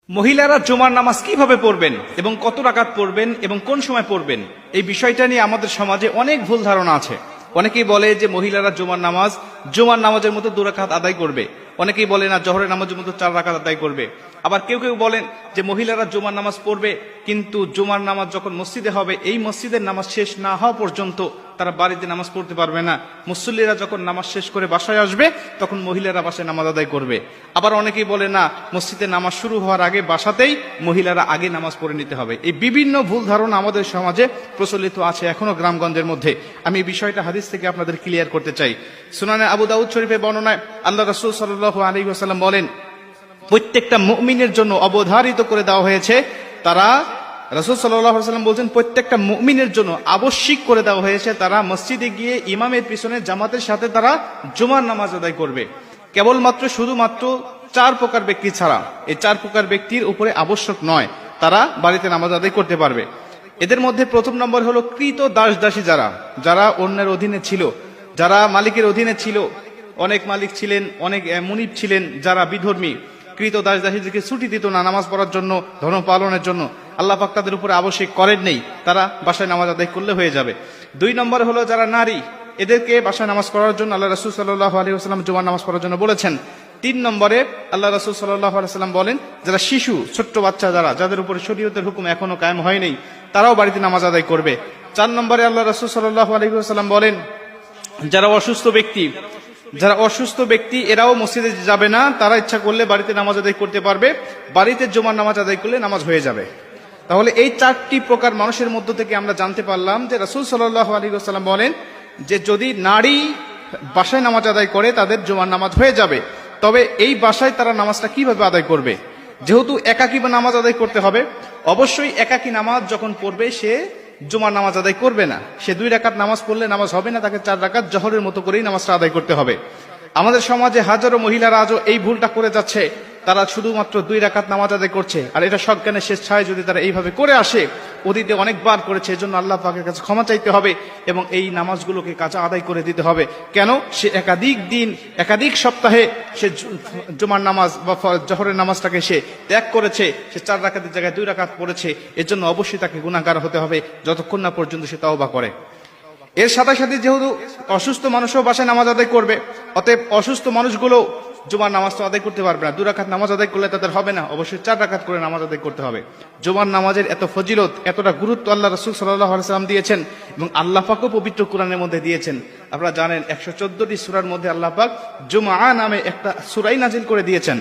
মহিলারা জুমার নামাজ কিভাবে পড়বেন এবং কত রাকাত পড়বেন এবং কোন সময় পড়বেন, এই বিষয়টা নিয়ে আমাদের সমাজে অনেক ভুল ধারণা আছে। অনেকেই বলে যে মহিলারা জুমার নামাজের মতো 2 রাকাত আদায় করবে। অনেকেই বলে না, জোহরের নামাজের মতো 4 রাকাত আদায় করবে। আবার কেউ কেউ বলেন যে মহিলারা জুমার নামাজ পড়বে, কিন্তু জুমার নামাজ যখন মসজিদে হবে এই মসজিদের নামাজ শেষ না হওয়া পর্যন্ত তারা বাড়িতে নামাজ পড়তে পারবে না। মুসল্লিরা যখন নামাজ শেষ করে বাসায় আসবে তখন মহিলারা বাসায় নামাজ আদায় করবে। আবার অনেকেই বলে না, মসজিদে নামাজ শুরু হওয়ার আগে বাসাতেই মহিলারা আগে নামাজ পড়ে নিতে হবে। এই বিভিন্ন ভুল ধারণা আমাদের সমাজে প্রচলিত আছে এখনো গ্রামগঞ্জের মধ্যে। আমি এই বিষয়টা হাদিস থেকে আপনাদের ক্লিয়ার করতে চাই। সুনানে আবু দাউদ শরীফে বর্ণনায় আল্লাহ রাসূল সাল্লাল্লাহু আলাইহি ওয়াসাল্লাম বলেন, প্রত্যেকটা মুমিনের জন্য অবধারিত করে দেওয়া হয়েছে, রাসূল সাল্লাল্লাহু আলাইহি ওয়াসাল্লাম বলছেন প্রত্যেকটা মুমিনের জন্য আবশ্যিক করে দেওয়া হয়েছে তারা মসজিদে গিয়ে ইমামের পিছনে জামাতের সাথে তারা জুমার নামাজ আদায় করবে। কেবলমাত্র শুধুমাত্র 4 প্রকার ব্যক্তি ছাড়া, এই 4 প্রকার ব্যক্তির উপরে আবশ্যক নয়, তারা বাড়িতে নামাজ আদায় করতে পারবে। এদের মধ্যে প্রথম নম্বর হলো কৃত দাস দাসী, যারা অন্যের অধীনে ছিল, যারা মালিকের অধীনে ছিল। অনেক মালিক ছিলেন, অনেক মুনিব ছিলেন যারা বিধর্মী। কৃত দাস দাসীদেরকে ছুটি দিত না নামাজ পড়ার জন্য, ধর্ম পালনের জন্য। আল্লাহ পাক তাদের উপরে আবশ্যক করেন নেই, তারা বাসায় নামাজ আদায় করলে হয়ে যাবে। 2 নম্বর হলো যারা নারী, এদেরকে বাসায় নামাজ পড়ার জন্য আল্লাহ রাসূল সাল্লাল্লাহু আলাইহি ওয়াসাল্লাম জুমার নামাজ পড়ার জন্য বলেছেন। 3 নম্বরে আল্লাহ রাসূল সাল্লাল্লাহু আলাইহি ওয়াসাল্লাম বলেন, যারা শিশু, ছোট্ট বাচ্চা, যাদের উপরে শরীয়তের হুকুম এখনো কায়েম হয়নি, তারাও বাড়িতে নামাজ আদায় করবে। 4 নম্বরে আল্লাহ রাসূল সাল্লাল্লাহু আলাইহি ওয়াসাল্লাম বলেন, যারা অসুস্থ ব্যক্তি এরাও মসজিদে যাবে না, তারা ইচ্ছা করলে বাড়িতে নামাজ আদায় করতে পারবে। বাড়িতে জুমার নামাজ আদায় করলে নামাজ হয়ে যাবে। তাহলে এই 4টি প্রকার মানুষের মধ্য থেকে আমরা জানতে পারলাম যে রাসূল সাল্লাল্লাহু আলাইহি ওয়াসাল্লাম বলেন যে যদি নারী বাসায় নামাজ আদায় করে তাদের জুমার নামাজ হয়ে যাবে। তবে এই বাসায় তারা নামাজটা কিভাবে আদায় করবে? যেহেতু একাকী নামাজ আদায় করতে হবে, অবশ্যই একাকী নামাজ যখন পড়বে সে জুমার নামাজ আদায় করবে না। সে 2 রাকাত নামাজ পড়লে নামাজ হবে না, তাকে 4 রাকাত জোহরের মতো করেই নামাজটা আদায় করতে হবে। আমাদের সমাজে হাজারো মহিলারা আজও এই ভুলটা করে যাচ্ছে, তারা শুধুমাত্র 2 রাকাত নামাজ আদায় করছে। আর এটা সজ্ঞানের শেষ ছায় যদি তারা এইভাবে করে আসে, অতীতে অনেকবার করেছে, এজন্য আল্লাহ পাকের কাছে ক্ষমা চাইতে হবে এবং এই নামাজগুলোকে কাজা আদায় করে দিতে হবে। কেন? সে একাধিক সপ্তাহে সে জুমার নামাজ বা জোহরের নামাজটাকে সে ত্যাগ করেছে, সে 4 রাকাতের জায়গায় 2 রাকাত পড়েছে। এর জন্য অবশ্যই তাকে গুনাহগার হতে হবে যতক্ষণ না পর্যন্ত সে তওবা করে। এর সাথে সাথে যেহেতু অসুস্থ মানুষও বাসায় নামাজ আদায় করবে, অতএব অসুস্থ মানুষগুলো জুমার নামাজটা আদায় করতে পারবে না। 2 রাকাত নামাজ আদায় করলে তাদের হবে না, অবশ্যই 4 রাকাত করে নামাজ আদায় করতে হবে। জুমার নামাজের এত ফজিলত, এতটা গুরুত্ব আল্লাহ রাসূল সাল্লাল্লাহু আলাইহি ওয়াসাল্লাম দিয়েছেন এবং আল্লাহ পাকও পবিত্র কোরআনের মধ্যে দিয়েছেন। আপনারা জানেন 114টি সূরার মধ্যে আল্লাহ পাক জুমআ নামে একটা সূরাই নাজিল করে দিয়েছেন।